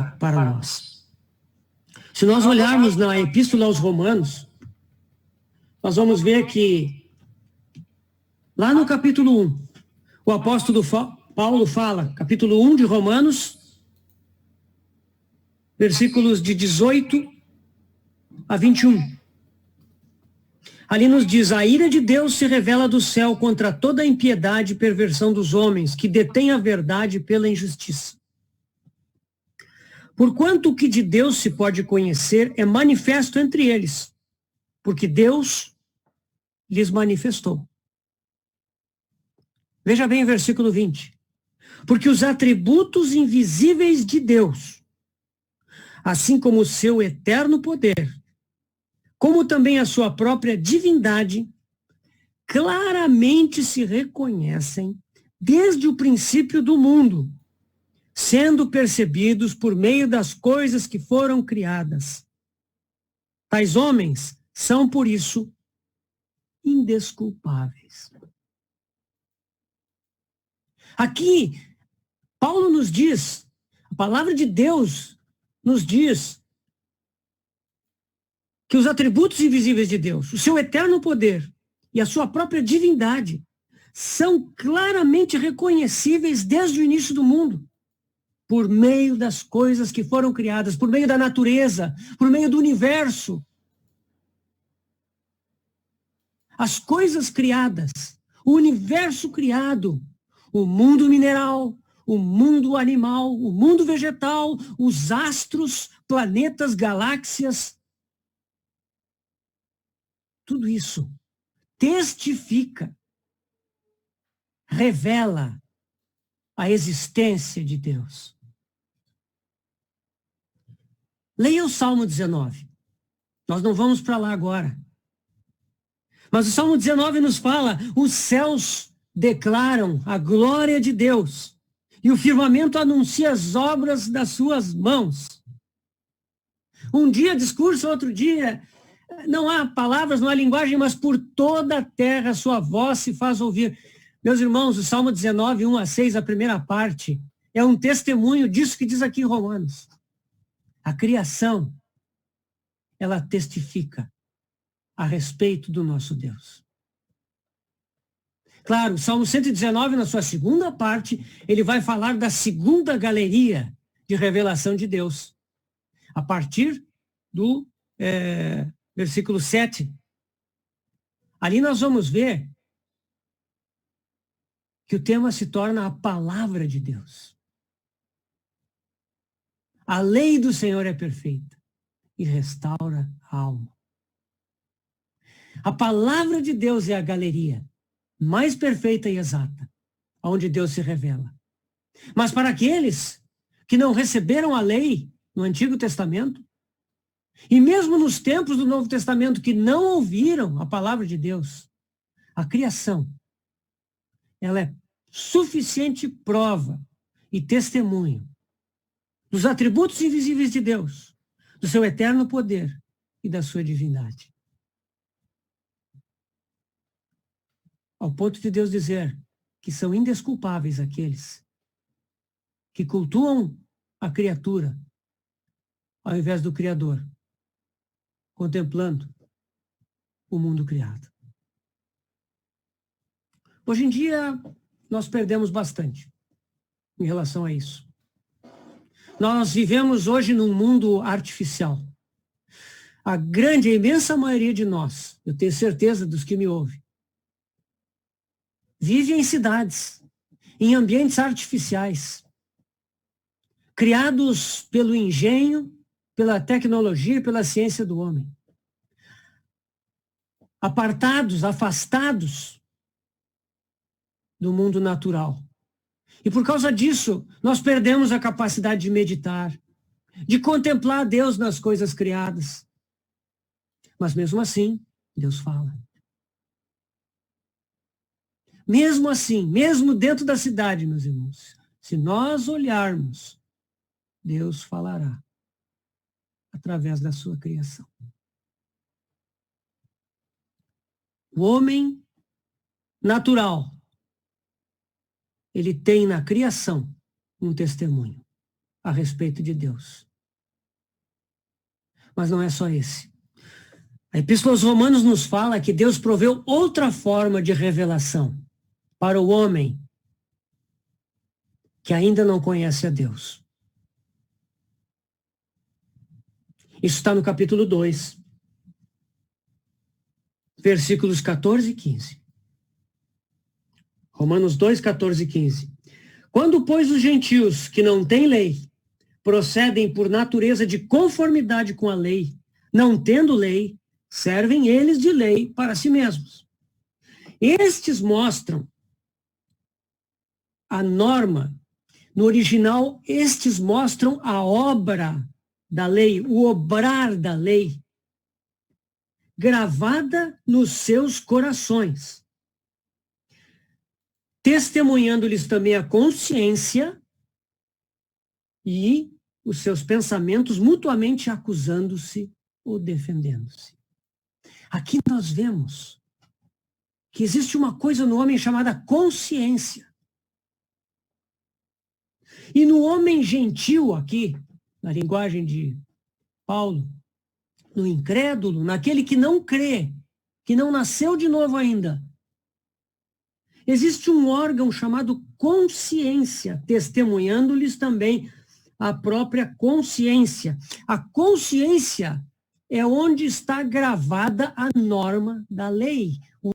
para nós. Se nós olharmos na Epístola aos Romanos, nós vamos ver que, lá no capítulo 1, o apóstolo Paulo fala, capítulo 1 de Romanos, versículos de 18 a 21. Ali nos diz: a ira de Deus se revela do céu contra toda a impiedade e perversão dos homens, que detêm a verdade pela injustiça. Porquanto o que de Deus se pode conhecer é manifesto entre eles, porque Deus lhes manifestou. Veja bem o versículo 20. Porque os atributos invisíveis de Deus, assim como o seu eterno poder, como também a sua própria divindade, claramente se reconhecem desde o princípio do mundo, sendo percebidos por meio das coisas que foram criadas. Tais homens são, por isso, indesculpáveis. Aqui, Paulo nos diz, a palavra de Deus nos diz que os atributos invisíveis de Deus, o seu eterno poder e a sua própria divindade são claramente reconhecíveis desde o início do mundo, por meio das coisas que foram criadas, por meio da natureza, por meio do universo. As coisas criadas, o universo criado, o mundo mineral, o mundo animal, o mundo vegetal, os astros, planetas, galáxias, tudo isso testifica, revela a existência de Deus. Leia o Salmo 19. Nós não vamos para lá agora. Mas o Salmo 19 nos fala: os céus declaram a glória de Deus e o firmamento anuncia as obras das suas mãos. Um dia discurso, outro dia não há palavras, não há linguagem, mas por toda a terra a sua voz se faz ouvir. Meus irmãos, o Salmo 19, 1 a 6, a primeira parte, é um testemunho disso que diz aqui em Romanos. A criação, ela testifica a respeito do nosso Deus. Claro, o Salmo 119, na sua segunda parte, ele vai falar da segunda galeria de revelação de Deus. A partir do versículo 7. Ali nós vamos ver que o tema se torna a palavra de Deus. A lei do Senhor é perfeita e restaura a alma. A palavra de Deus é a galeria mais perfeita e exata, onde Deus se revela. Mas para aqueles que não receberam a lei no Antigo Testamento, e mesmo nos tempos do Novo Testamento que não ouviram a palavra de Deus, a criação, ela é suficiente prova e testemunho dos atributos invisíveis de Deus, do seu eterno poder e da sua divindade. Ao ponto de Deus dizer que são indesculpáveis aqueles que cultuam a criatura ao invés do Criador, contemplando o mundo criado. Hoje em dia, nós perdemos bastante em relação a isso. Nós vivemos hoje num mundo artificial. A grande, a imensa maioria de nós, eu tenho certeza dos que me ouvem, vive em cidades, em ambientes artificiais, criados pelo engenho, pela tecnologia e pela ciência do homem. Apartados, afastados do mundo natural. E por causa disso, nós perdemos a capacidade de meditar, de contemplar Deus nas coisas criadas. Mas mesmo assim, Deus fala. Mesmo assim, mesmo dentro da cidade, meus irmãos, se nós olharmos, Deus falará através da sua criação. O homem natural, ele tem na criação um testemunho. a respeito de Deus. Mas não é só esse. A Epístola aos Romanos nos fala que Deus proveu outra forma de revelação para o homem que ainda não conhece a Deus. Isso está no capítulo 2, versículos 14 e 15. Romanos 2, 14 e 15. Quando, pois, os gentios que não têm lei procedem por natureza de conformidade com a lei, não tendo lei, servem eles de lei para si mesmos. Estes mostram a norma. No original, estes mostram a obra da lei, o obrar da lei, gravada nos seus corações, testemunhando-lhes também a consciência e os seus pensamentos mutuamente acusando-se ou defendendo-se. Aqui nós vemos que existe uma coisa no homem chamada consciência. E no homem gentil aqui, na linguagem de Paulo, no incrédulo, naquele que não crê, que não nasceu de novo ainda, existe um órgão chamado consciência, testemunhando-lhes também a própria consciência. A consciência é onde está gravada a norma da lei,